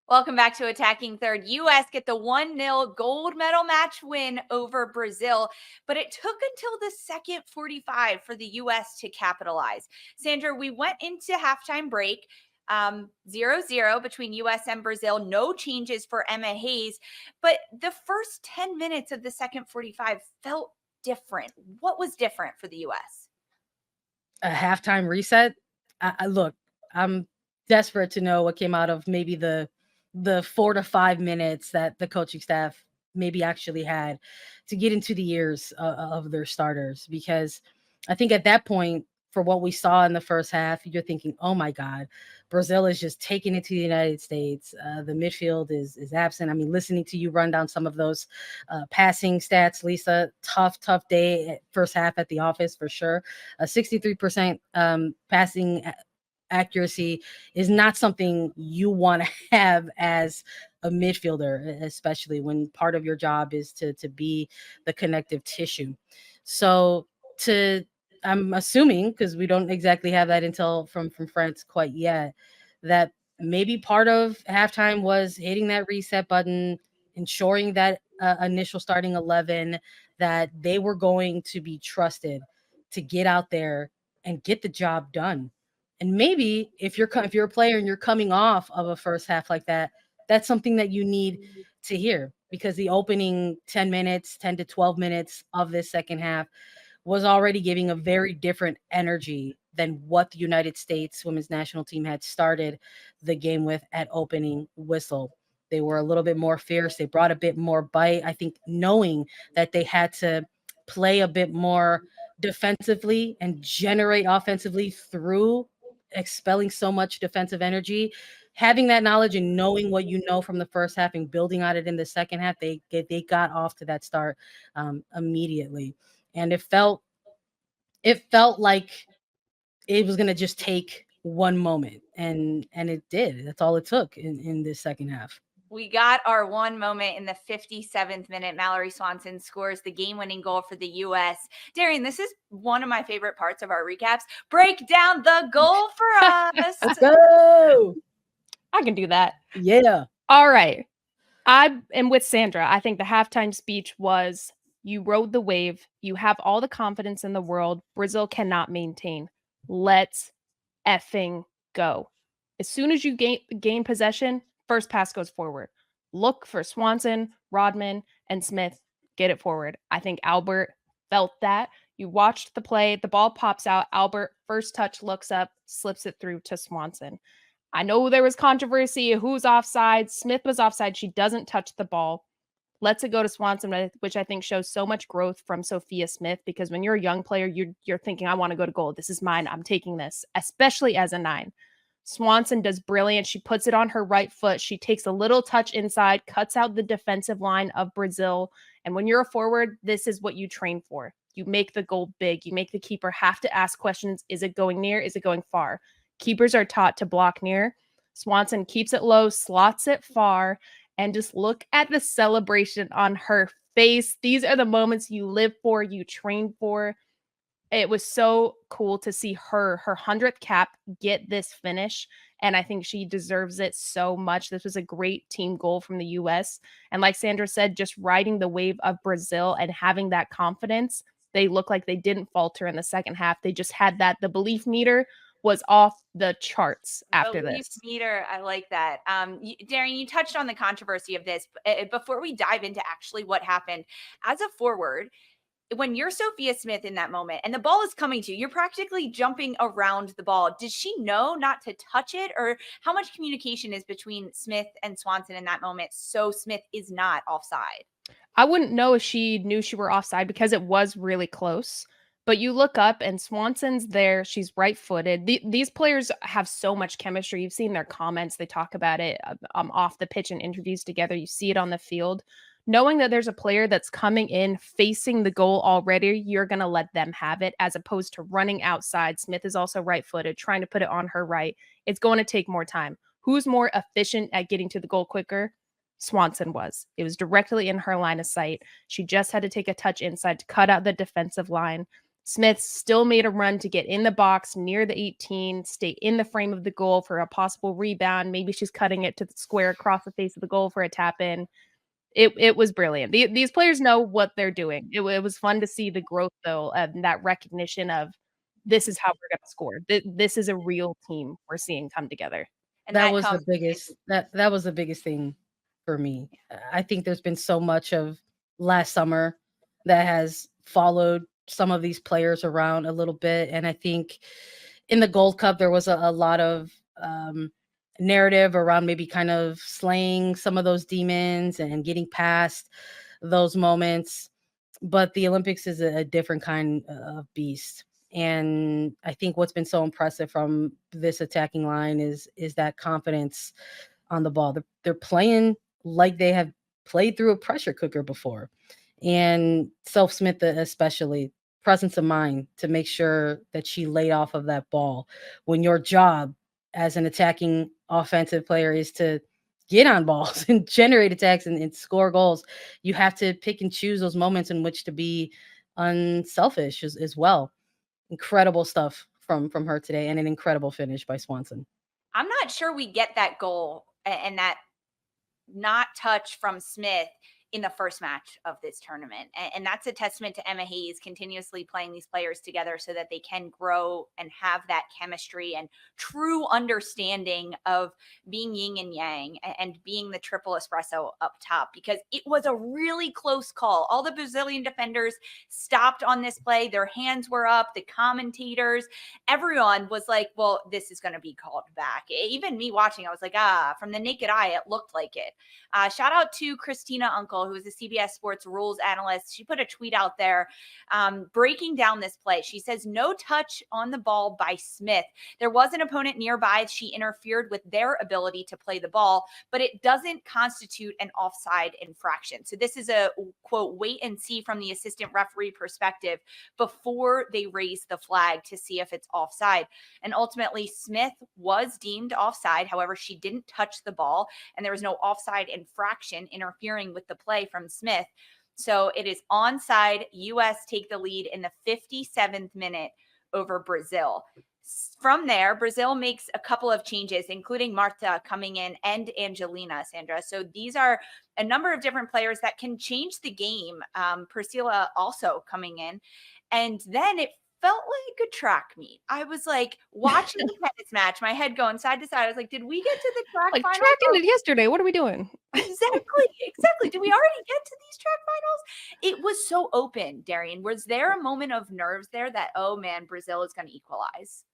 Welcome back to Attacking Third. U.S. get the 1-0 gold medal match win over Brazil, but it took until the second 45 for the U.S. to capitalize. Sandra, we went into halftime break 0-0 between U.S. and Brazil. No changes for Emma Hayes, but the first 10 minutes of the second 45 felt different. What was different for the U.S.? A halftime reset? Look, I'm desperate to know what came out of maybe the 4 to 5 minutes that the coaching staff maybe actually had to get into the ears of their starters, because I think at that point, for what we saw in the first half, you're thinking, oh my God, Brazil is just taking it to the United States. The midfield is absent. I mean, listening to you run down some of those passing stats, Lisa, tough day first half at the office for sure. 63% passing accuracy is not something you want to have as a midfielder, especially when part of your job is to be the connective tissue. So I'm assuming, because we don't exactly have that intel from France quite yet, that maybe part of halftime was hitting that reset button, ensuring that initial starting 11, that they were going to be trusted to get out there and get the job done. And maybe if you're a player and you're coming off of a first half like that, that's something that you need to hear, because the opening 10 minutes, 10 to 12 minutes of this second half was already giving a very different energy than what the United States women's national team had started the game with at opening whistle. They were a little bit more fierce. They brought a bit more bite. I think knowing that they had to play a bit more defensively and generate offensively through expelling so much defensive energy, having that knowledge and knowing what you know from the first half and building on it in the second half, they got off to that start immediately. And it felt like it was going to just take one moment, and it did. That's all it took in this second half. We got our one moment in the 57th minute. Mallory Swanson scores the game-winning goal for the U.S. Darian, this is one of my favorite parts of our recaps. Break down the goal for us. Let's go. I can do that. Yeah. All right. I am with Sandra. I think the halftime speech was, you rode the wave. You have all the confidence in the world. Brazil cannot maintain. Let's effing go. As soon as you gain possession, first pass goes forward. Look for Swanson, Rodman, and Smith. Get it forward. I think Albert felt that. You watched the play. The ball pops out. Albert, first touch, looks up, slips it through to Swanson. I know there was controversy. Who's offside? Smith was offside. She doesn't touch the ball. Lets it go to Swanson, which I think shows so much growth from Sophia Smith, because when you're a young player, you're thinking, I want to go to goal. This is mine. I'm taking this, especially as a 9. Swanson does brilliant. She puts it on her right foot. She takes a little touch inside, cuts out the defensive line of Brazil. And when you're a forward, this is what you train for. You make the goal big. You make the keeper have to ask questions. Is it going near? Is it going far? Keepers are taught to block near. Swanson keeps it low, slots it far, and just look at the celebration on her face. These are the moments you live for, you train for. It was so cool to see her 100th cap get this finish, and I think she deserves it so much. This was a great team goal from the U.S., and like Sandra said, just riding the wave of Brazil and having that confidence. They look like they didn't falter in the second half. They just had that. The belief meter was off the charts after this. Meter, I like that. Darian, you touched on the controversy of this. Before we dive into actually what happened, as a forward, when you're Sophia Smith in that moment and the ball is coming to you, you're practically jumping around the ball. Did she know not to touch it? Or how much communication is between Smith and Swanson in that moment so Smith is not offside? I wouldn't know if she knew she were offside, because it was really close. But you look up and Swanson's there. She's right-footed. These players have so much chemistry. You've seen their comments. They talk about it off the pitch in interviews together. You see it on the field. Knowing that there's a player that's coming in, facing the goal already, you're going to let them have it, as opposed to running outside. Smith is also right-footed, trying to put it on her right. It's going to take more time. Who's more efficient at getting to the goal quicker? Swanson was. It was directly in her line of sight. She just had to take a touch inside to cut out the defensive line. Smith still made a run to get in the box near the 18, stay in the frame of the goal for a possible rebound. Maybe she's cutting it to the square across the face of the goal for a tap in. It was brilliant. These players know what they're doing. It was fun to see the growth, though, and that recognition of this is how we're going to score. This is a real team we're seeing come together. And that was the biggest that was the biggest thing for me. I think there's been so much of last summer that has followed some of these players around a little bit, and I think in the Gold Cup there was a lot of narrative around maybe kind of slaying some of those demons and getting past those moments, but the Olympics is a different kind of beast. And I think what's been so impressive from this attacking line is that confidence on the ball. They're playing like they have played through a pressure cooker before. And Soph Smith, especially, presence of mind to make sure that she laid off of that ball when your job as an attacking offensive player is to get on balls and generate attacks and score goals. You have to pick and choose those moments in which to be unselfish as well. Incredible stuff from her today, and an incredible finish by Swanson. I'm not sure we get that goal and that not touch from Smith in the first match of this tournament. And that's a testament to Emma Hayes continuously playing these players together so that they can grow and have that chemistry and true understanding of being yin and yang and being the triple espresso up top, because it was a really close call. All the Brazilian defenders stopped on this play. Their hands were up. The commentators, everyone was like, well, this is going to be called back. Even me watching, I was like, from the naked eye, it looked like it. Shout out to Christina Uncle, who is a CBS Sports rules analyst. She put a tweet out there breaking down this play. She says, no touch on the ball by Smith. There was an opponent nearby. She interfered with their ability to play the ball, but it doesn't constitute an offside infraction. So this is a, quote, wait and see from the assistant referee perspective before they raise the flag to see if it's offside. And ultimately, Smith was deemed offside. However, she didn't touch the ball, and there was no offside infraction interfering with the play from Smith. So it is onside. US take the lead in the 57th minute over Brazil. From there, Brazil makes a couple of changes, including Marta coming in and Angelina, Sandra. So these are a number of different players that can change the game. Priscilla also coming in. And then it felt like a track meet. I was like watching the tennis match, my head going side to side. I was like, did we get to the track like final? Track ended yesterday. What are we doing? Exactly. Did we already get to these track finals? It was so open, Darian. Was there a moment of nerves there that, oh man, Brazil is going to equalize?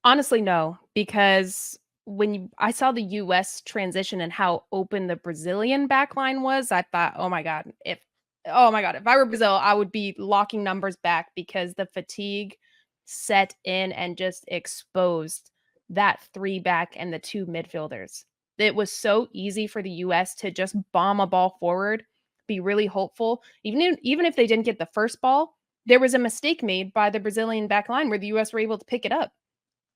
Honestly, no, because when I saw the US transition and how open the Brazilian backline was, I thought, oh my God, if I were Brazil, I would be locking numbers back, because the fatigue set in and just exposed that three back and the two midfielders. It was so easy for the US to just bomb a ball forward, be really hopeful. Even if they didn't get the first ball, there was a mistake made by the Brazilian backline where the US were able to pick it up.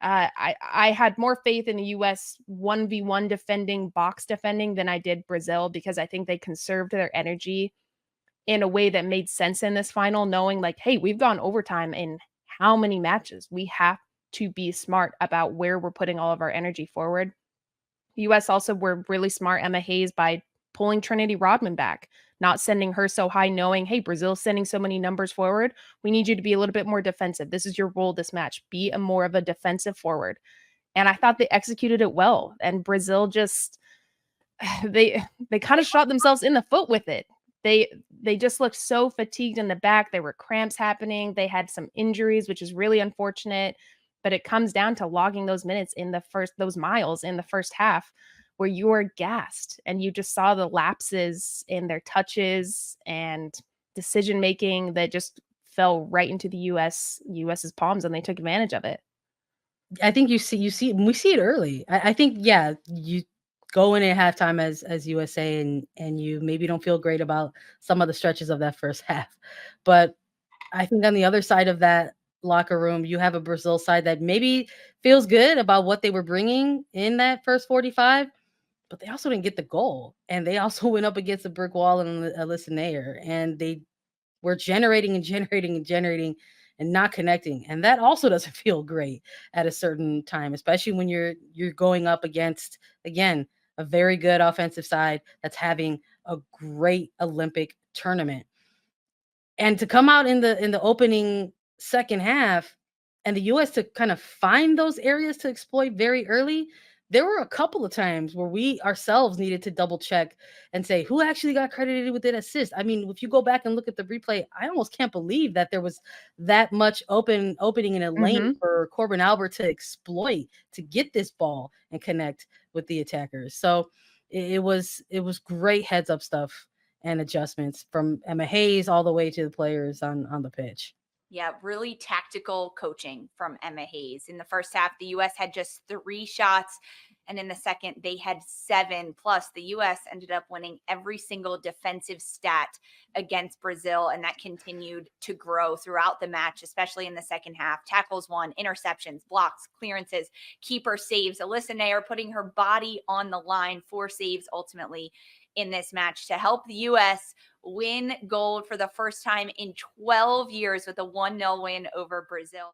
I had more faith in the US 1v1 defending, box defending, than I did Brazil, because I think they conserved their energy in a way that made sense in this final, knowing like, hey, we've gone overtime in how many matches? We have to be smart about where we're putting all of our energy forward. The US also were really smart, Emma Hayes, by pulling Trinity Rodman back, not sending her so high, knowing, hey, Brazil's sending so many numbers forward. We need you to be a little bit more defensive. This is your role this match. Be a more of a defensive forward. And I thought they executed it well. And Brazil just, they kind of shot themselves in the foot with it. They just looked so fatigued in the back. There were cramps happening. They had some injuries, which is really unfortunate. But it comes down to logging those minutes in those miles in the first half, where you were gassed and you just saw the lapses in their touches and decision making that just fell right into the US's palms, and they took advantage of it. I think we see it early. I think, yeah, you go in at halftime as USA and you maybe don't feel great about some of the stretches of that first half. But I think on the other side of that locker room, you have a Brazil side that maybe feels good about what they were bringing in that first 45, but they also didn't get the goal. And they also went up against a brick wall and Alyssa Nair, and they were generating and not connecting. And that also doesn't feel great at a certain time, especially when you're going up against, again, a very good offensive side that's having a great Olympic tournament. And to come out in the opening second half and the US to kind of find those areas to exploit very early, there were a couple of times where we ourselves needed to double check and say who actually got credited with an assist. I mean, if you go back and look at the replay, I almost can't believe that there was that much opening in a lane for Corbin Albert to exploit, to get this ball and connect with the attackers. So it was great heads up stuff and adjustments from Emma Hayes all the way to the players on the pitch. Yeah, really tactical coaching from Emma Hayes. In the first half, the U.S. had just 3 shots, and in the second, they had 7. Plus, the U.S. ended up winning every single defensive stat against Brazil, and that continued to grow throughout the match, especially in the second half. Tackles won, interceptions, blocks, clearances, keeper saves. Alyssa Nair putting her body on the line, 4 saves ultimately in this match to help the U.S. win gold for the first time in 12 years with a 1-0 win over Brazil.